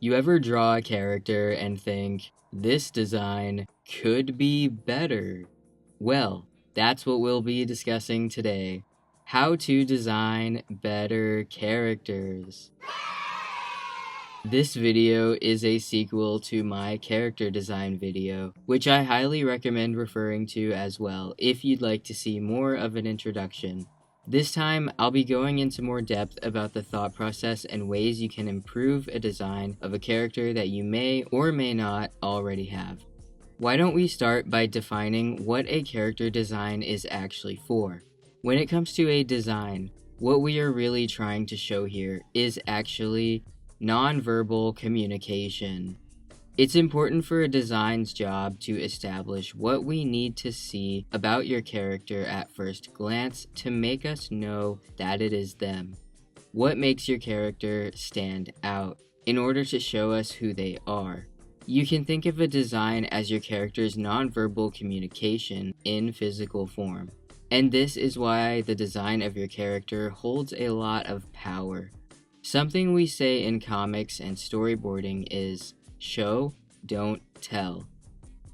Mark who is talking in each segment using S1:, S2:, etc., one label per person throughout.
S1: You ever draw a character and think, this design could be better? Well, that's what we'll be discussing today. How to design better characters. This video is a sequel to my character design video, which I highly recommend referring to as well if you'd like to see more of an introduction. This time, I'll be going into more depth about the thought process and ways you can improve a design of a character that you may or may not already have. Why don't we start by defining what a character design is actually for? When it comes to a design, what we are really trying to show here is actually nonverbal communication. It's important for a design's job to establish what we need to see about your character at first glance to make us know that it is them. What makes your character stand out in order to show us who they are? You can think of a design as your character's nonverbal communication in physical form. And this is why the design of your character holds a lot of power. Something we say in comics and storyboarding is, show, don't tell.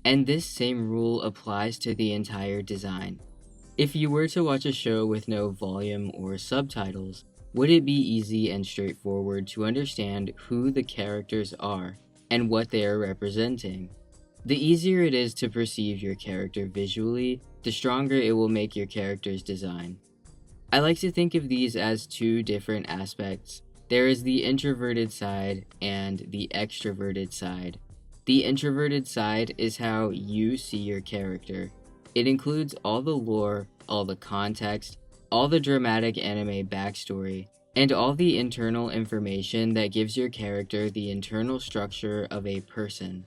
S1: And this same rule applies to the entire design. If you were to watch a show with no volume or subtitles, would it be easy and straightforward to understand who the characters are and what they are representing? The easier it is to perceive your character visually, the stronger it will make your character's design. I like to think of these as two different aspects. There is the introverted side and the extroverted side. The introverted side is how you see your character. It includes all the lore, all the context, all the dramatic anime backstory, and all the internal information that gives your character the internal structure of a person.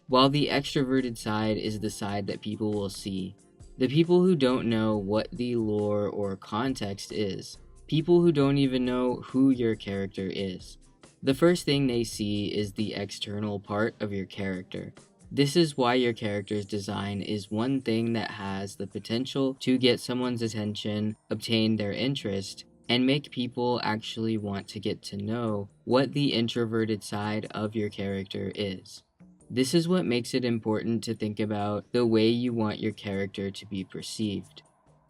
S1: While the extroverted side is the side that people will see. The people who don't know what the lore or context is. People who don't even know who your character is. The first thing they see is the external part of your character. This is why your character's design is one thing that has the potential to get someone's attention, obtain their interest, and make people actually want to get to know what the introverted side of your character is. This is what makes it important to think about the way you want your character to be perceived.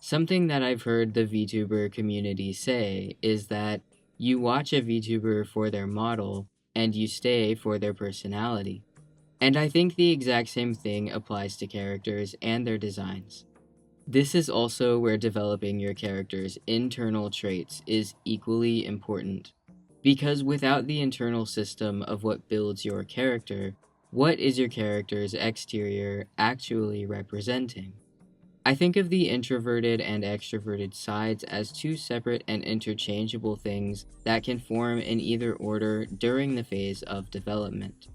S1: Something that I've heard the VTuber community say is that you watch a VTuber for their model and you stay for their personality. And I think the exact same thing applies to characters and their designs. This is also where developing your character's internal traits is equally important. Because without the internal system of what builds your character, what is your character's exterior actually representing? I think of the introverted and extroverted sides as two separate and interchangeable things that can form in either order during the phase of development.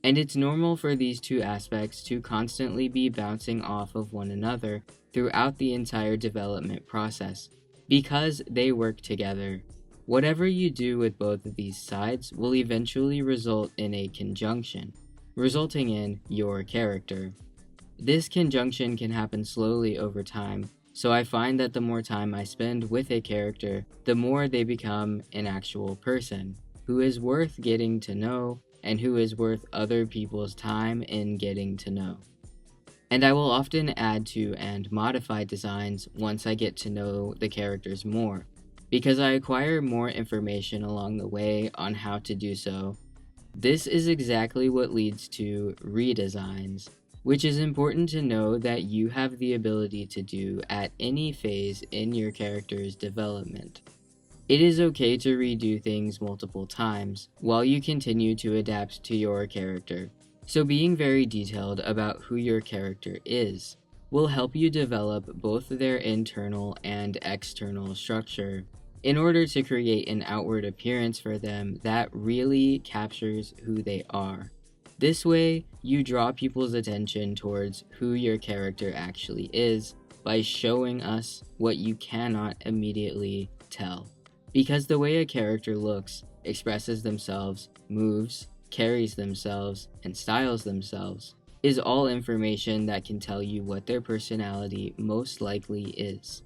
S1: And it's normal for these two aspects to constantly be bouncing off of one another throughout the entire development process, because they work together. Whatever you do with both of these sides will eventually result in a conjunction, resulting in your character. This conjunction can happen slowly over time, so I find that the more time I spend with a character, the more they become an actual person, who is worth getting to know and who is worth other people's time in getting to know. And I will often add to and modify designs once I get to know the characters more, because I acquire more information along the way on how to do so. This is exactly what leads to redesigns, which is important to know that you have the ability to do at any phase in your character's development. It is okay to redo things multiple times while you continue to adapt to your character. So being very detailed about who your character is will help you develop both their internal and external structure in order to create an outward appearance for them that really captures who they are. This way, you draw people's attention towards who your character actually is by showing us what you cannot immediately tell. Because the way a character looks, expresses themselves, moves, carries themselves, and styles themselves is all information that can tell you what their personality most likely is.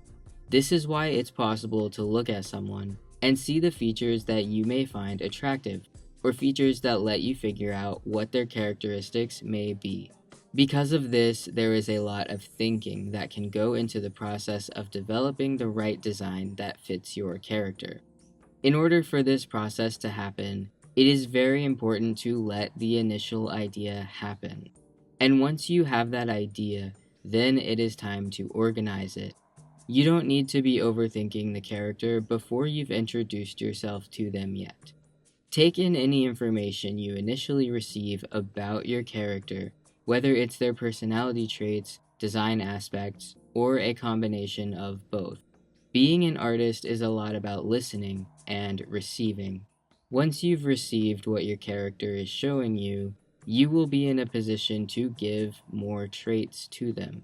S1: This is why it's possible to look at someone and see the features that you may find attractive, or features that let you figure out what their characteristics may be. Because of this, there is a lot of thinking that can go into the process of developing the right design that fits your character. In order for this process to happen, it is very important to let the initial idea happen. And once you have that idea, then it is time to organize it. You don't need to be overthinking the character before you've introduced yourself to them yet. Take in any information you initially receive about your character, whether it's their personality traits, design aspects, or a combination of both. Being an artist is a lot about listening and receiving. Once you've received what your character is showing you, you will be in a position to give more traits to them.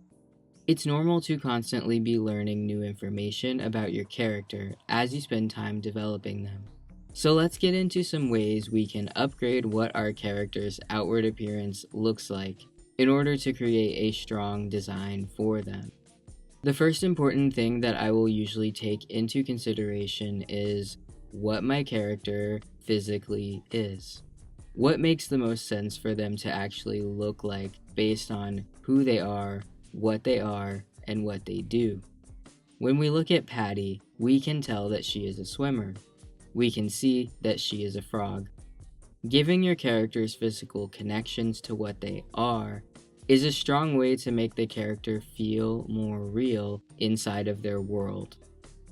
S1: It's normal to constantly be learning new information about your character as you spend time developing them. So let's get into some ways we can upgrade what our character's outward appearance looks like in order to create a strong design for them. The first important thing that I will usually take into consideration is what my character physically is. What makes the most sense for them to actually look like based on who they are, and what they do. When we look at Patty, we can tell that she is a swimmer. We can see that she is a frog. Giving your characters physical connections to what they are is a strong way to make the character feel more real inside of their world.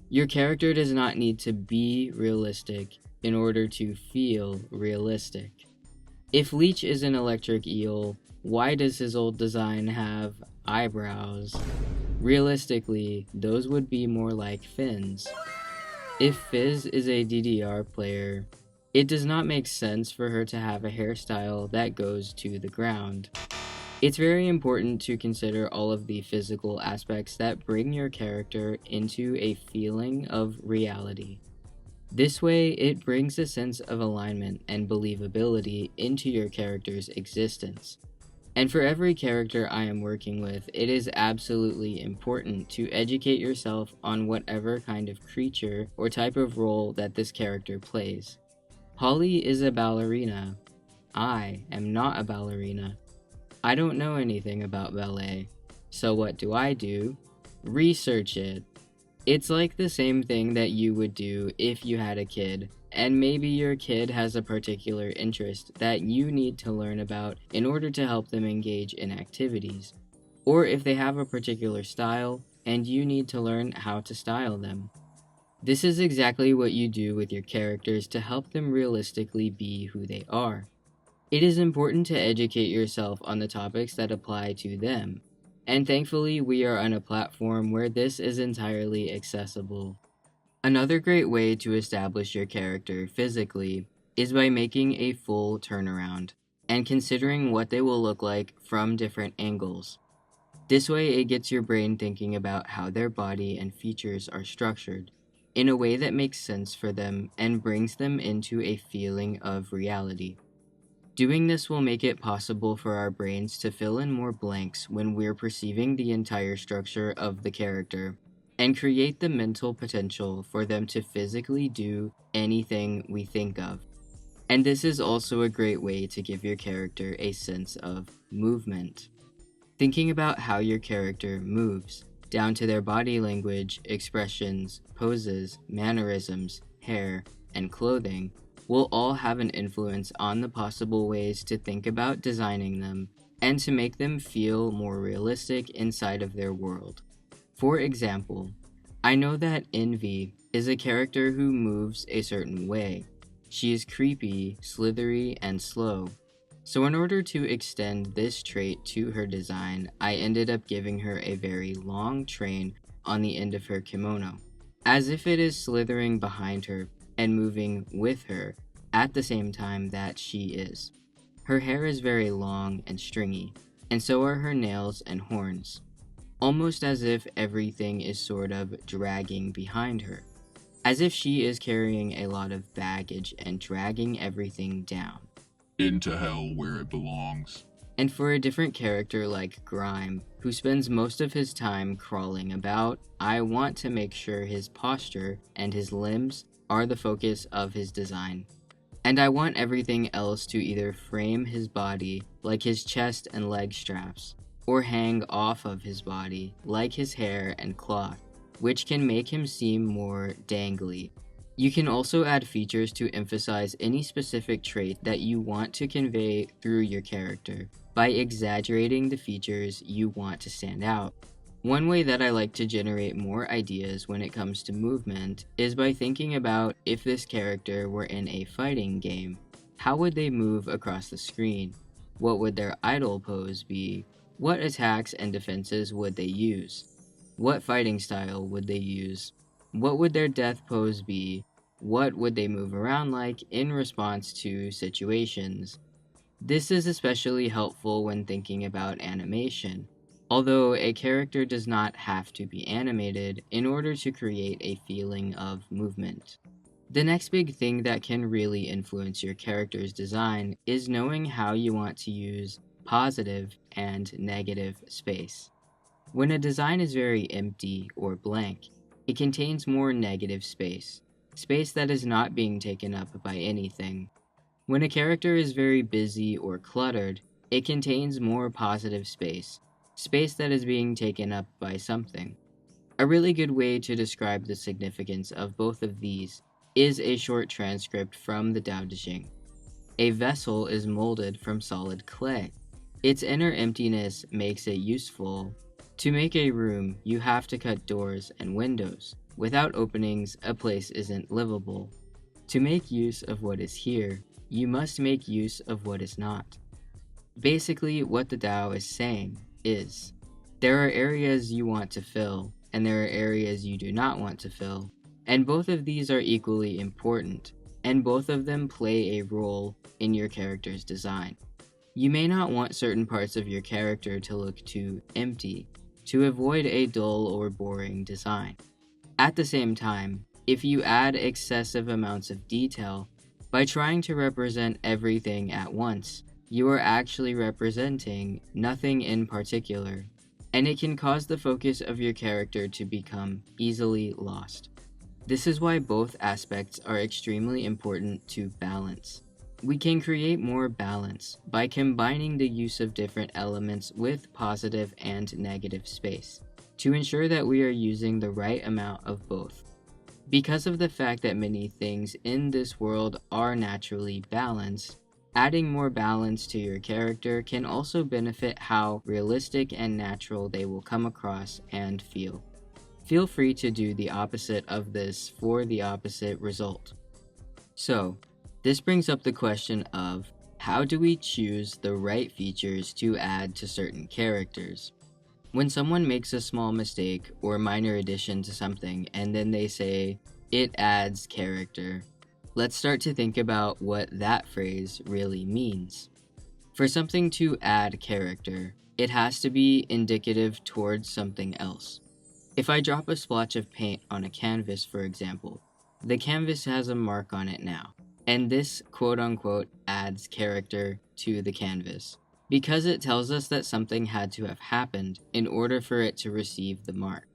S1: Your character does not need to be realistic in order to feel realistic. If Leech is an electric eel, why does his old design have eyebrows? Realistically, those would be more like fins. If Fizz is a DDR player, it does not make sense for her to have a hairstyle that goes to the ground. It's very important to consider all of the physical aspects that bring your character into a feeling of reality. This way, it brings a sense of alignment and believability into your character's existence. And for every character I am working with, it is absolutely important to educate yourself on whatever kind of creature or type of role that this character plays. Holly is a ballerina. I am not a ballerina. I don't know anything about ballet. So what do? Research it. It's like the same thing that you would do if you had a kid, and maybe your kid has a particular interest that you need to learn about in order to help them engage in activities. Or if they have a particular style, and you need to learn how to style them. This is exactly what you do with your characters to help them realistically be who they are. It is important to educate yourself on the topics that apply to them, and thankfully we are on a platform where this is entirely accessible. Another great way to establish your character physically is by making a full turnaround and considering what they will look like from different angles. This way it gets your brain thinking about how their body and features are structured in a way that makes sense for them and brings them into a feeling of reality. Doing this will make it possible for our brains to fill in more blanks when we're perceiving the entire structure of the character, and create the mental potential for them to physically do anything we think of. And this is also a great way to give your character a sense of movement. Thinking about how your character moves, down to their body language, expressions, poses, mannerisms, hair, and clothing, will all have an influence on the possible ways to think about designing them and to make them feel more realistic inside of their world. For example, I know that Envy is a character who moves a certain way. She is creepy, slithery, and slow. So in order to extend this trait to her design, I ended up giving her a very long train on the end of her kimono, as if it is slithering behind her and moving with her at the same time that she is. Her hair is very long and stringy, and so are her nails and horns, almost as if everything is sort of dragging behind her, as if she is carrying a lot of baggage and dragging everything down.
S2: Into hell where it belongs.
S1: And for a different character like Grime, who spends most of his time crawling about, I want to make sure his posture and his limbs are the focus of his design. and I want everything else to either frame his body, like his chest and leg straps, or hang off of his body, like his hair and cloth, which can make him seem more dangly. You can also add features to emphasize any specific trait that you want to convey through your character by exaggerating the features you want to stand out. One way that I like to generate more ideas when it comes to movement is by thinking about if this character were in a fighting game, how would they move across the screen? What would their idle pose be? What attacks and defenses would they use? What fighting style would they use? What would their death pose be? What would they move around like in response to situations? This is especially helpful when thinking about animation, although a character does not have to be animated in order to create a feeling of movement. The next big thing that can really influence your character's design is knowing how you want to use positive and negative space. When a design is very empty or blank, it contains more negative space, space that is not being taken up by anything. When a character is very busy or cluttered, it contains more positive space, space that is being taken up by something. A really good way to describe the significance of both of these is a short transcript from the Tao Te Ching. A vessel is molded from solid clay. Its inner emptiness makes it useful. To make a room, you have to cut doors and windows. Without openings, a place isn't livable. To make use of what is here, you must make use of what is not. Basically, what the Tao is saying is, there are areas you want to fill, and there are areas you do not want to fill, and both of these are equally important, and both of them play a role in your character's design. You may not want certain parts of your character to look too empty, to avoid a dull or boring design. At the same time, if you add excessive amounts of detail, by trying to represent everything at once, you are actually representing nothing in particular, and it can cause the focus of your character to become easily lost. This is why both aspects are extremely important to balance. We can create more balance by combining the use of different elements with positive and negative space, to ensure that we are using the right amount of both. Because of the fact that many things in this world are naturally balanced, adding more balance to your character can also benefit how realistic and natural they will come across and feel. Feel free to do the opposite of this for the opposite result. So, this brings up the question of, how do we choose the right features to add to certain characters? When someone makes a small mistake or minor addition to something and then they say, it adds character, let's start to think about what that phrase really means. For something to add character, it has to be indicative towards something else. If I drop a splotch of paint on a canvas, for example, the canvas has a mark on it now, and this quote-unquote adds character to the canvas, because it tells us that something had to have happened in order for it to receive the mark.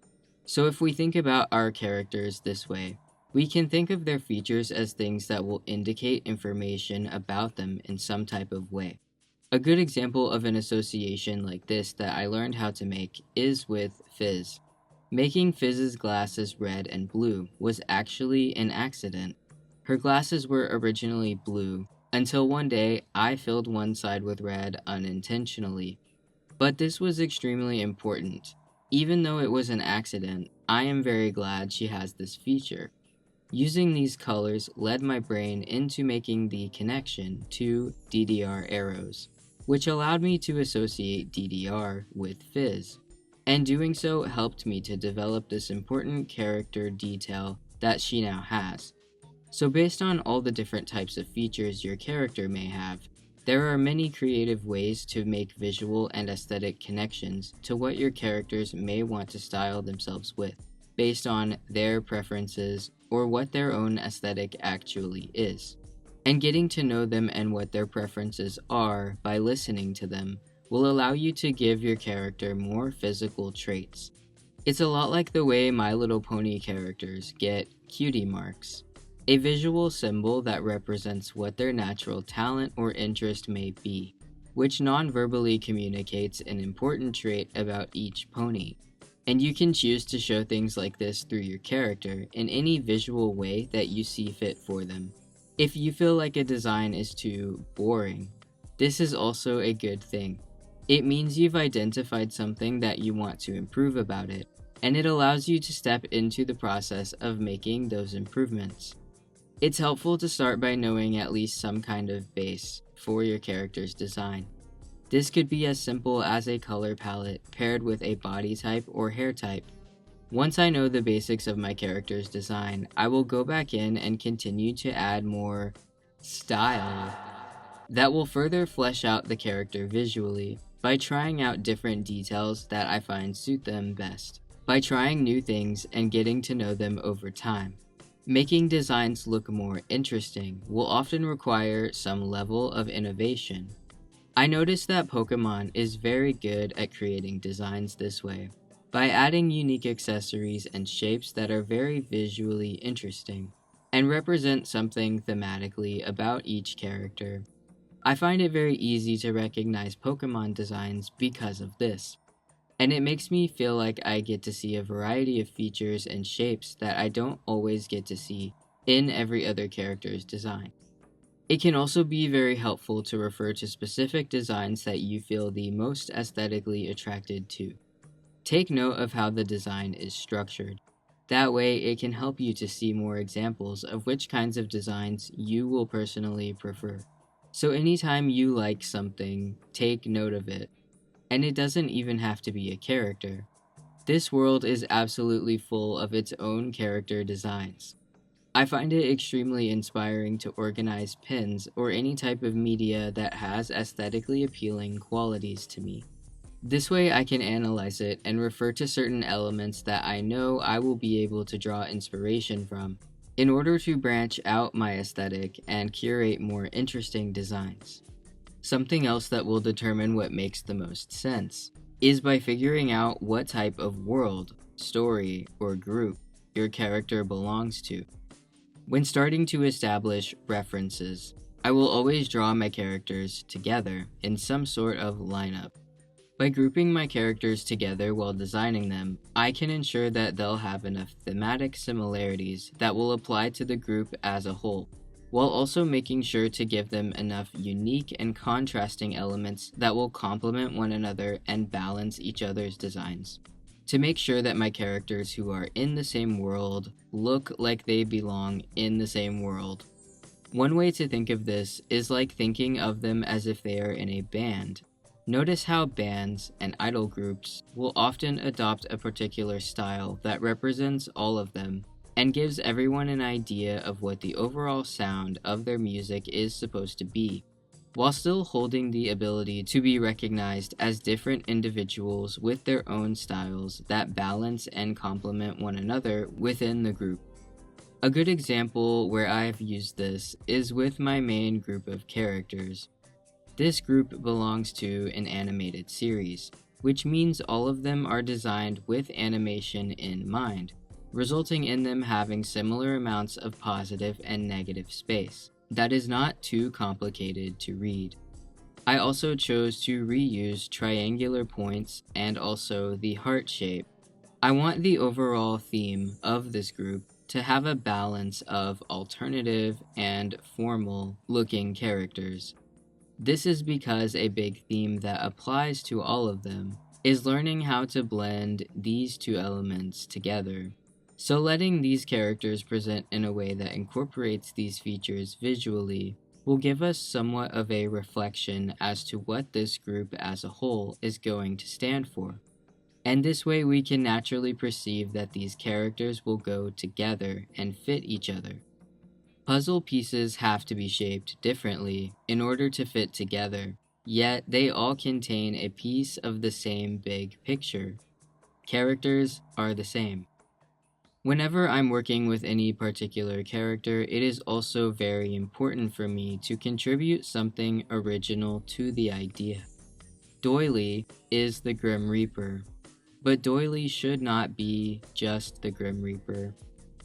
S1: So if we think about our characters this way, we can think of their features as things that will indicate information about them in some type of way. A good example of an association like this that I learned how to make is with Fizz. Making Fizz's glasses red and blue was actually an accident. Her glasses were originally blue, until one day I filled one side with red unintentionally. But this was extremely important. Even though it was an accident, I am very glad she has this feature. Using these colors led my brain into making the connection to DDR arrows, which allowed me to associate DDR with Fizz, and doing so helped me to develop this important character detail that she now has. So based on all the different types of features your character may have, there are many creative ways to make visual and aesthetic connections to what your characters may want to style themselves with, based on their preferences or what their own aesthetic actually is. And getting to know them and what their preferences are by listening to them will allow you to give your character more physical traits. It's a lot like the way My Little Pony characters get cutie marks. a visual symbol that represents what their natural talent or interest may be, which non-verbally communicates an important trait about each pony. And you can choose to show things like this through your character in any visual way that you see fit for them. If you feel like a design is too boring, this is also a good thing. It means you've identified something that you want to improve about it, and it allows you to step into the process of making those improvements. It's helpful to start by knowing at least some kind of base for your character's design. This could be as simple as a color palette paired with a body type or hair type. Once I know the basics of my character's design, I will go back in and continue to add more style that will further flesh out the character visually by trying out different details that I find suit them best, by trying new things and getting to know them over time. Making designs look more interesting will often require some level of innovation. I noticed that Pokémon is very good at creating designs this way, by adding unique accessories and shapes that are very visually interesting, and represent something thematically about each character. I find it very easy to recognize Pokémon designs because of this, and it makes me feel like I get to see a variety of features and shapes that I don't always get to see in every other character's design. It can also be very helpful to refer to specific designs that you feel the most aesthetically attracted to. Take note of how the design is structured. That way, it can help you to see more examples of which kinds of designs you will personally prefer. So anytime you like something, take note of it. And it doesn't even have to be a character. This world is absolutely full of its own character designs. I find it extremely inspiring to organize pins or any type of media that has aesthetically appealing qualities to me. This way I can analyze it and refer to certain elements that I know I will be able to draw inspiration from in order to branch out my aesthetic and curate more interesting designs. Something else that will determine what makes the most sense is by figuring out what type of world, story, or group your character belongs to. When starting to establish references, I will always draw my characters together in some sort of lineup. By grouping my characters together while designing them, I can ensure that they'll have enough thematic similarities that will apply to the group as a whole, while also making sure to give them enough unique and contrasting elements that will complement one another and balance each other's designs, to make sure that my characters who are in the same world look like they belong in the same world. One way to think of this is like thinking of them as if they are in a band. Notice how bands and idol groups will often adopt a particular style that represents all of them and gives everyone an idea of what the overall sound of their music is supposed to be, while still holding the ability to be recognized as different individuals with their own styles that balance and complement one another within the group. A good example where I have used this is with my main group of characters. This group belongs to an animated series, which means all of them are designed with animation in mind, resulting in them having similar amounts of positive and negative space that is not too complicated to read. I also chose to reuse triangular points and also the heart shape. I want the overall theme of this group to have a balance of alternative and formal looking characters. This is because a big theme that applies to all of them is learning how to blend these two elements together. So letting these characters present in a way that incorporates these features visually will give us somewhat of a reflection as to what this group as a whole is going to stand for. And this way we can naturally perceive that these characters will go together and fit each other. Puzzle pieces have to be shaped differently in order to fit together, yet they all contain a piece of the same big picture. Characters are the same. Whenever I'm working with any particular character, it is also very important for me to contribute something original to the idea. Doily is the Grim Reaper, but Doily should not be just the Grim Reaper.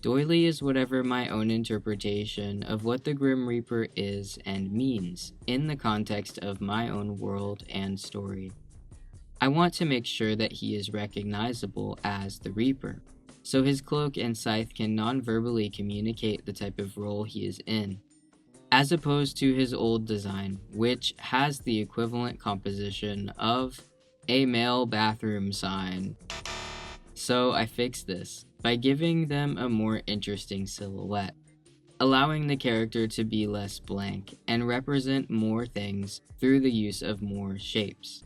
S1: Doily is whatever my own interpretation of what the Grim Reaper is and means in the context of my own world and story. I want to make sure that he is recognizable as the Reaper, so his cloak and scythe can non-verbally communicate the type of role he is in, as opposed to his old design, which has the equivalent composition of a male bathroom sign. So I fixed this by giving them a more interesting silhouette, allowing the character to be less blank and represent more things through the use of more shapes.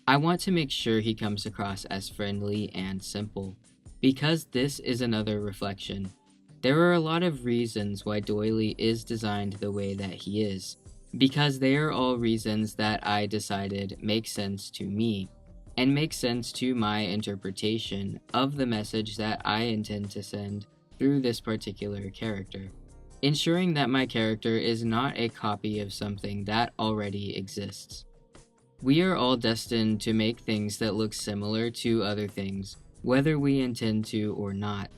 S1: I want to make sure he comes across as friendly and simple, because this is another reflection. There are a lot of reasons why Doily is designed the way that he is, because they are all reasons that I decided make sense to me, and make sense to my interpretation of the message that I intend to send through this particular character, ensuring that my character is not a copy of something that already exists. We are all destined to make things that look similar to other things, whether we intend to or not.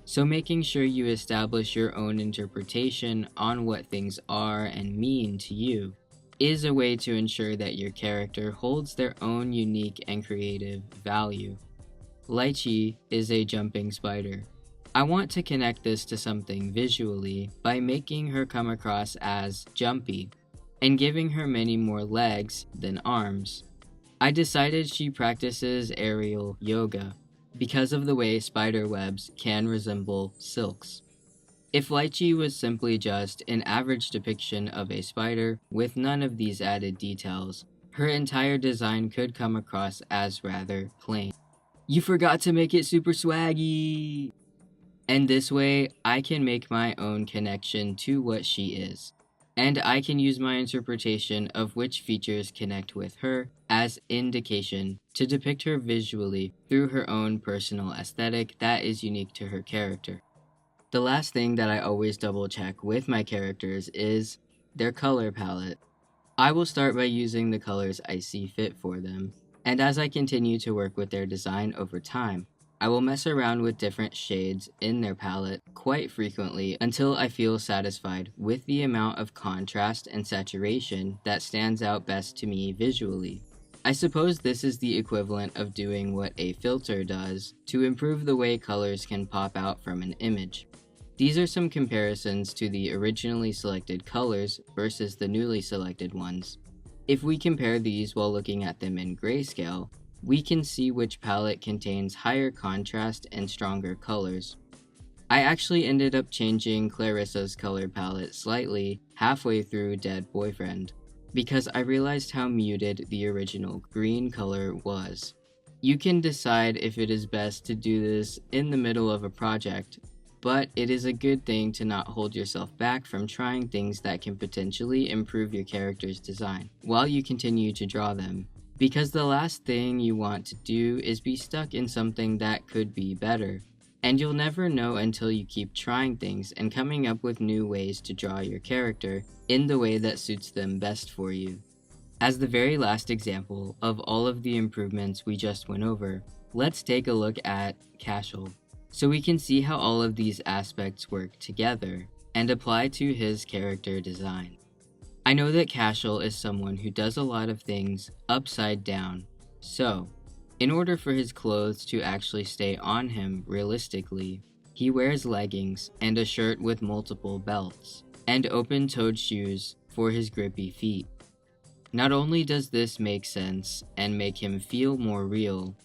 S1: So making sure you establish your own interpretation on what things are and mean to you is a way to ensure that your character holds their own unique and creative value. Lychee is a jumping spider. I want to connect this to something visually by making her come across as jumpy and giving her many more legs than arms. I decided she practices aerial yoga because of the way spider webs can resemble silks. If Lychee was simply just an average depiction of a spider with none of these added details, her entire design could come across as rather plain. You forgot to make it super swaggy! And this way, I can make my own connection to what she is. And I can use my interpretation of which features connect with her as indication to depict her visually through her own personal aesthetic that is unique to her character. The last thing that I always double check with my characters is their color palette. I will start by using the colors I see fit for them, and as I continue to work with their design over time, I will mess around with different shades in their palette quite frequently until I feel satisfied with the amount of contrast and saturation that stands out best to me visually. I suppose this is the equivalent of doing what a filter does to improve the way colors can pop out from an image. These are some comparisons to the originally selected colors versus the newly selected ones. If we compare these while looking at them in grayscale, we can see which palette contains higher contrast and stronger colors. I actually ended up changing Clarissa's color palette slightly halfway through Dead Boyfriend, because I realized how muted the original green color was. You can decide if it is best to do this in the middle of a project, but it is a good thing to not hold yourself back from trying things that can potentially improve your character's design while you continue to draw them, because the last thing you want to do is be stuck in something that could be better, and you'll never know until you keep trying things and coming up with new ways to draw your character in the way that suits them best for you. As the very last example of all of the improvements we just went over, let's take a look at Cashel, so we can see how all of these aspects work together and apply to his character design. I know that Cashel is someone who does a lot of things upside down, so in order for his clothes to actually stay on him realistically, he wears leggings and a shirt with multiple belts, and open-toed shoes for his grippy feet. Not only does this make sense and make him feel more real,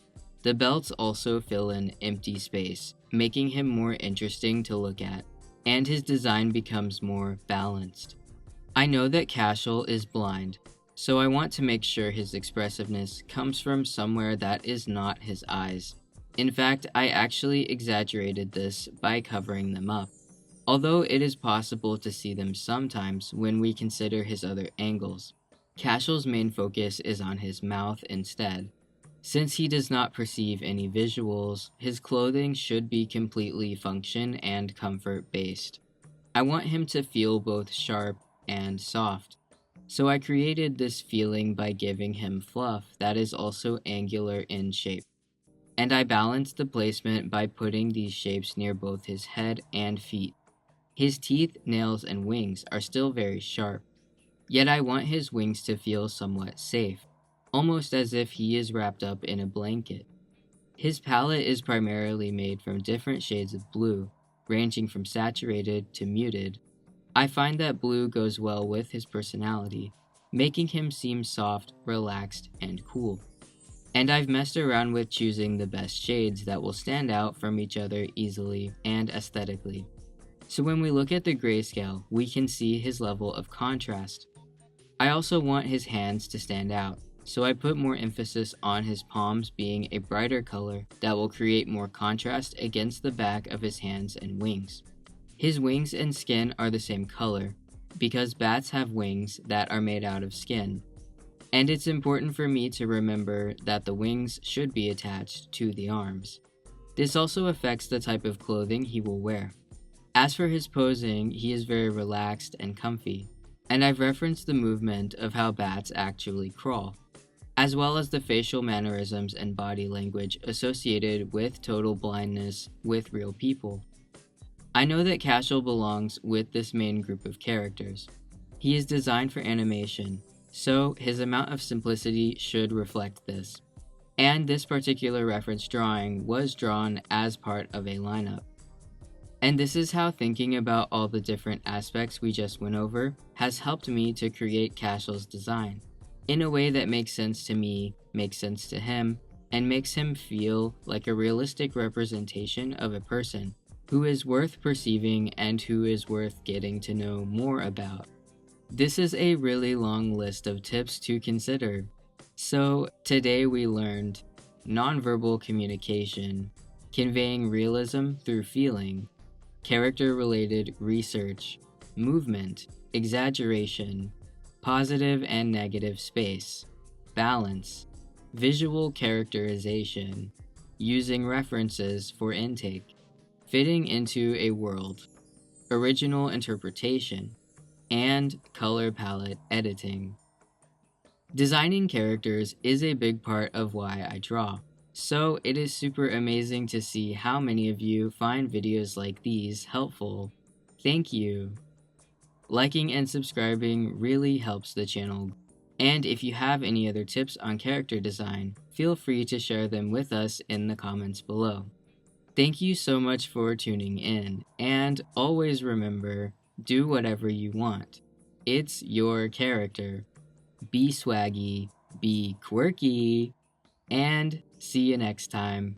S1: the belts also fill in empty space, making him more interesting to look at, and his design becomes more balanced. I know that Cashel is blind, so I want to make sure his expressiveness comes from somewhere that is not his eyes. In fact, I actually exaggerated this by covering them up, although it is possible to see them sometimes when we consider his other angles. Cashel's main focus is on his mouth instead. Since he does not perceive any visuals, his clothing should be completely function and comfort based. I want him to feel both sharp and soft, so I created this feeling by giving him fluff that is also angular in shape. and I balanced the placement by putting these shapes near both his head and feet. His teeth, nails, and wings are still very sharp, yet I want his wings to feel somewhat safe, almost as if he is wrapped up in a blanket. His palette is primarily made from different shades of blue, ranging from saturated to muted. I find that blue goes well with his personality, making him seem soft, relaxed, and cool. And I've messed around with choosing the best shades that will stand out from each other easily and aesthetically. So when we look at the grayscale, we can see his level of contrast. I also want his hands to stand out, so I put more emphasis on his palms being a brighter color that will create more contrast against the back of his hands and wings. His wings and skin are the same color, because bats have wings that are made out of skin. And it's important for me to remember that the wings should be attached to the arms. This also affects the type of clothing he will wear. As for his posing, he is very relaxed and comfy, and I've referenced the movement of how bats actually crawl, as well as the facial mannerisms and body language associated with total blindness with real people. I know that Cashel belongs with this main group of characters. He is designed for animation, so his amount of simplicity should reflect this. And this particular reference drawing was drawn as part of a lineup. And this is how thinking about all the different aspects we just went over has helped me to create Cashel's design in a way that makes sense to me, makes sense to him, and makes him feel like a realistic representation of a person who is worth perceiving and who is worth getting to know more about. This is a really long list of tips to consider. So today we learned nonverbal communication, conveying realism through feeling, character-related research, movement, exaggeration, positive and negative space, balance, visual characterization, using references for intake, fitting into a world, original interpretation, and color palette editing. Designing characters is a big part of why I draw, so it is super amazing to see how many of you find videos like these helpful. Thank you! Liking and subscribing really helps the channel, and if you have any other tips on character design, feel free to share them with us in the comments below. Thank you so much for tuning in, and always remember, do whatever you want. It's your character. Be swaggy, be quirky, and see you next time.